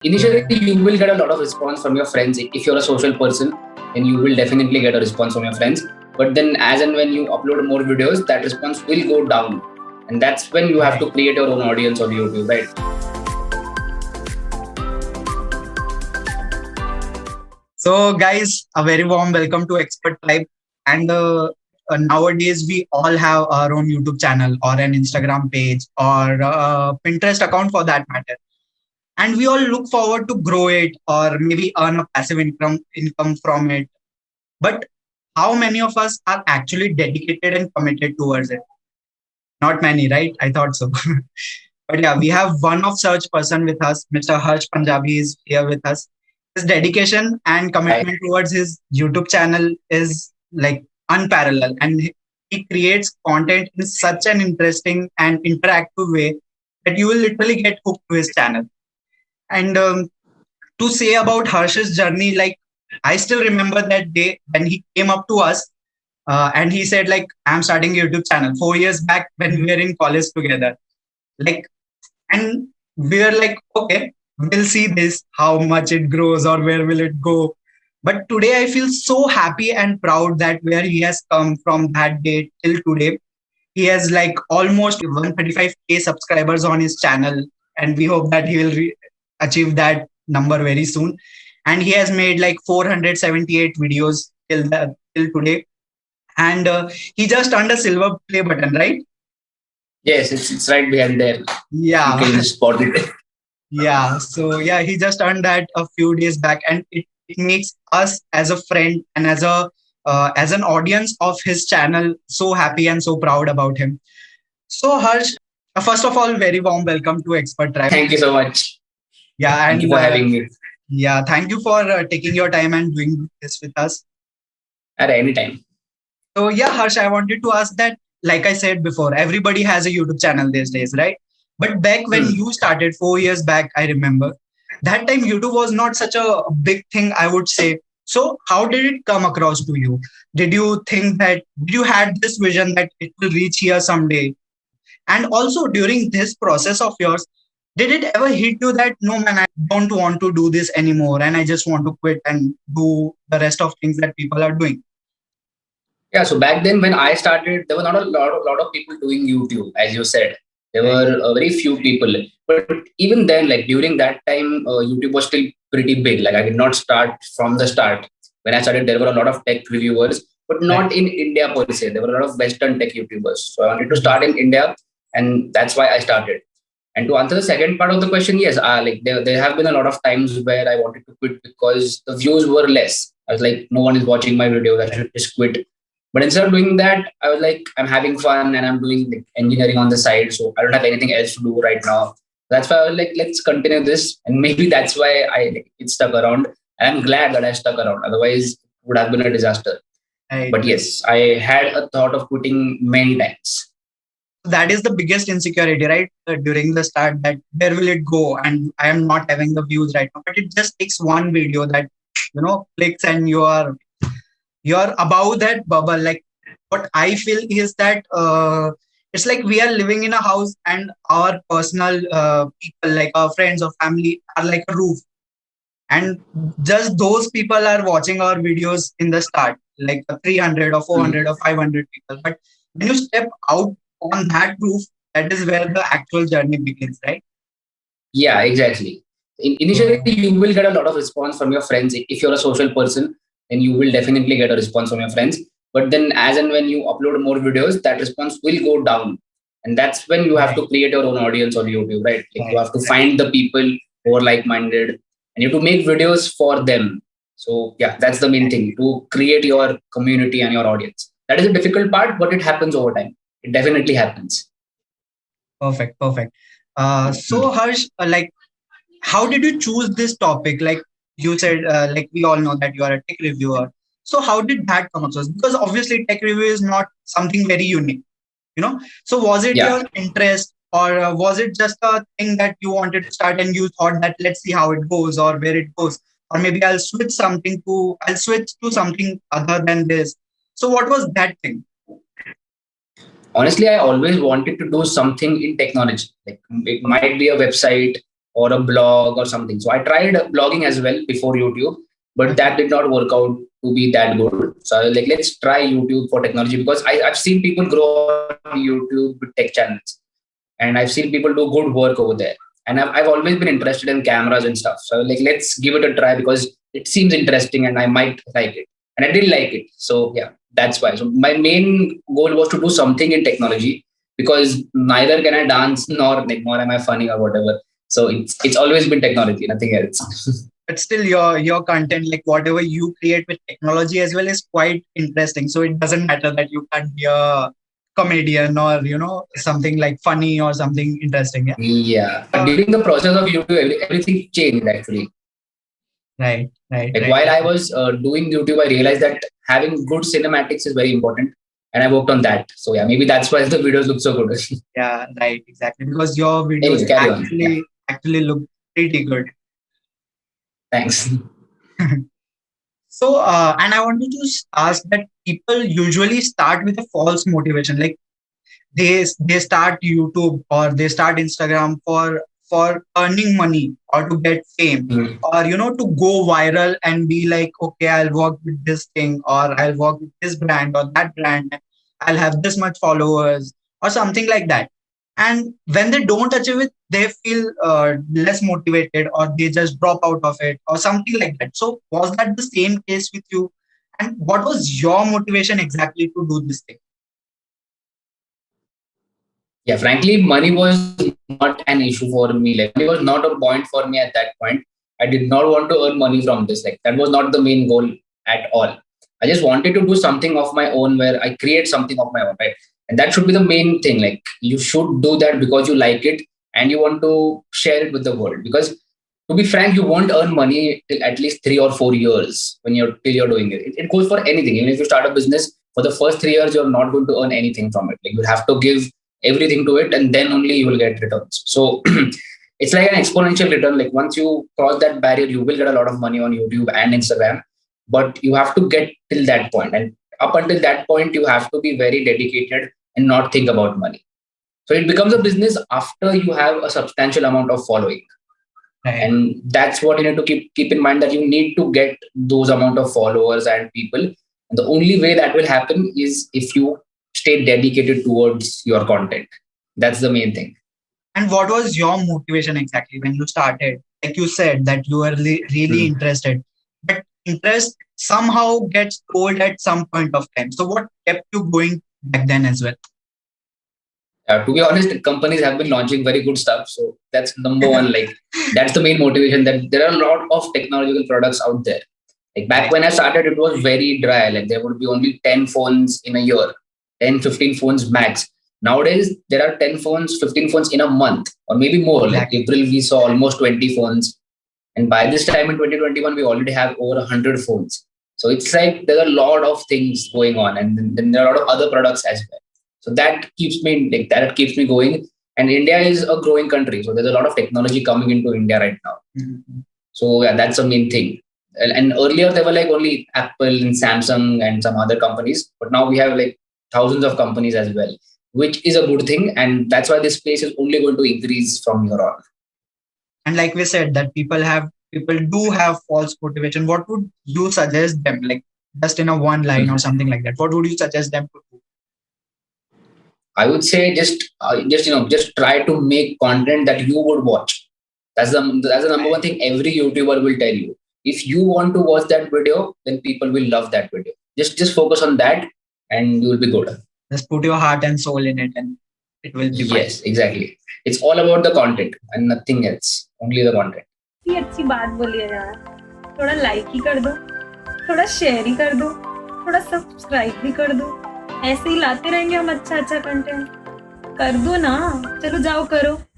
Initially, you will get a lot of response from your friends. If you're a social person, then you will definitely get a response from your friends. But then, as and when you upload more videos, that response will go down. And that's when you have to create your own audience on YouTube, right? So, guys, a very warm welcome to Expertribe. And nowadays, we all have our own YouTube channel or an Instagram page or Pinterest account for that matter. And we all look forward to grow it or maybe earn a passive income from it. But how many of us are actually dedicated and committed towards it? Not many, right? I thought so. But yeah, we have one of such person with us. Mr. Harsh Punjabi is here with us. His dedication and commitment towards his YouTube channel is like unparalleled, and he creates content in such an interesting and interactive way that you will literally get hooked to his channel. And to say about Harsh's journey, like I still remember that day when he came up to us and he said, like, I'm starting a YouTube channel 4 years back when we were in college together. Like, and we were like, okay, we'll see this, how much it grows or where will it go. But today I feel so happy and proud that where he has come from that day till today. He has like almost 135K subscribers on his channel, and we hope that he will achieve that number very soon. And he has made like 478 videos till today. And he just earned a silver play button, right? Yes, it's right behind there. Yeah. You can just spot it. Yeah. So yeah, he just earned that a few days back, and it makes us as a friend and as an audience of his channel so happy and so proud about him. So Harsh, first of all, very warm welcome to Expertribe. Thank you so much. Yeah, Thank you for having me. Yeah, thank you for taking your time and doing this with us. At any time. So yeah, Harsh, I wanted to ask that, like I said before, everybody has a YouTube channel these days, right? But back when you started 4 years back, I remember that time YouTube was not such a big thing, I would say. So how did it come across to you? Did you think that you had this vision that it will reach here someday? And also during this process of yours, did it ever hit you that no man, I don't want to do this anymore and I just want to quit and do the rest of things that people are doing? Yeah, so back then when I started, there were not a lot of people doing YouTube, as you said. There were very few people. But even then, like during that time, YouTube was still pretty big. Like I did not start from the start. When I started, there were a lot of tech reviewers, but not in India per se. There were a lot of Western tech YouTubers. So I wanted to start in India, and that's why I started. And to answer the second part of the question, yes, like there have been a lot of times where I wanted to quit because the views were less. I was like, no one is watching my videos. I should just quit. But instead of doing that, I was like, I'm having fun and I'm doing like engineering on the side. So I don't have anything else to do right now. That's why I was like, let's continue this. And maybe that's why it stuck around. And I'm glad that I stuck around. Otherwise, it would have been a disaster. But yes, I had a thought of quitting many times. That is the biggest insecurity, right? During the start, that where will it go? And I am not having the views right now. But it just takes one video that, clicks and you're above that bubble. Like what I feel is that it's like we are living in a house and our personal people, like our friends or family, are like a roof, and just those people are watching our videos in the start, like 300 or 400 or 500 people. But when you step out on that roof, that is where the actual journey begins, right? Yeah, exactly. Initially, you will get a lot of response from your friends. If you're a social person, then you will definitely get a response from your friends. But then as and when you upload more videos, that response will go down. And that's when you have to create your own audience on YouTube, right? Like you have to find the people who are like-minded and you have to make videos for them. So yeah, that's the main thing, to create your community and your audience. That is a difficult part, but it happens over time. It definitely happens. Perfect. So Harsh, like, how did you choose this topic? Like you said, like we all know that you are a tech reviewer. So how did that come across? Because obviously tech review is not something very unique, So was it your interest, or was it just a thing that you wanted to start and you thought that let's see how it goes or where it goes, or maybe I'll switch to something other than this. So what was that thing? Honestly, I always wanted to do something in technology. Like it might be a website, or a blog or something. So I tried blogging as well before YouTube, but Okay. that did not work out to be that good. So I was like, let's try YouTube for technology, because I've seen people grow on YouTube with tech channels, and I've seen people do good work over there. And I've always been interested in cameras and stuff. So I was like, let's give it a try because it seems interesting and I might like it. And I did like it. So yeah, that's why. So my main goal was to do something in technology, because neither can I dance nor am I funny or whatever. So it's always been technology, nothing else. But still, your content, like whatever you create with technology as well, is quite interesting. So it doesn't matter that you can't be a comedian or something like funny or something interesting. Yeah. Yeah. But Uh, during the process of YouTube, everything changed actually. right, right, Like right. while I was doing YouTube, I realized that having good cinematics is very important, and I worked on that. So yeah, maybe that's why the videos look so good. Yeah, right, exactly. Because your videos Anyway, carry on. Yeah, actually look pretty good. thanks. So, and I wanted to ask that people usually start with a false motivation, like they start YouTube or they start Instagram for earning money or to get fame Mhm. or to go viral and be like, okay, I'll work with this thing or I'll work with this brand or that brand, I'll have this much followers or something like that. And when they don't achieve it, they feel less motivated or they just drop out of it or something like that. So was that the same case with you? And what was your motivation exactly to do this thing? Yeah, frankly, money was not an issue for me. Like money was not a point for me at that point. I did not want to earn money from this. Like that was not the main goal at all. I just wanted to do something of my own where I create something of my own, right? And that should be the main thing. Like you should do that because you like it and you want to share it with the world. Because to be frank, you won't earn money till at least 3 or 4 years when you're till you're doing it. It goes for anything. Even if you start a business, for the first 3 years, you're not going to earn anything from it. Like you have to give everything to it, and then only you will get returns. So it's like an exponential return. Like once you cross that barrier, you will get a lot of money on YouTube and Instagram, but you have to get till that point. And up until that point, you have to be very dedicated and not think about money. So it becomes a business after you have a substantial amount of following. Right. And that's what you need to keep in mind, that you need to get those amount of followers and people. And the only way that will happen is if you stay dedicated towards your content. That's the main thing. And what was your motivation exactly when you started? Like you said that you were really Hmm. interested, but interest somehow gets old at some point of time. So what kept you going back then as well? To be honest, companies have been launching very good stuff. So that's number one. Like that's the main motivation, that there are a lot of technological products out there. Like back Right. when I started, it was very dry. Like there would be only 10 phones in a year, 10, 15 phones max. Nowadays, there are 10 phones, 15 phones in a month, or maybe more. Like Exactly. April, we saw almost 20 phones. And by this time in 2021, we already have over 100 phones. So it's like there are a lot of things going on, and then there are a lot of other products as well. So that keeps me going. And India is a growing country, so there's a lot of technology coming into India right now. Mhm. So yeah, that's the main thing. And earlier there were like only Apple and Samsung and some other companies, but now we have like thousands of companies as well, which is a good thing. And that's why this space is only going to increase from here on. And like we said, that people do have false motivation. What would you suggest them? Like just in a one line or something like that. What would you suggest them to do? I would say just try to make content that you would watch. That's the number one Right. thing every YouTuber will tell you. If you want to watch that video, then people will love that video. Just focus on that, and you will be good. Just put your heart and soul in it, and it will be fine. Yes, exactly. It's all about the content and nothing else. Only the content. इतनी अच्छी बात बोली है यार, थोड़ा like he कर दो, थोड़ा शेयर ही कर दो, थोड़ा सब्सक्राइब भी कर दो। ऐसे ही लाते रहेंगे हम अच्छा अच्छा कंटेंट। कर दो ना, चलो जाओ करो।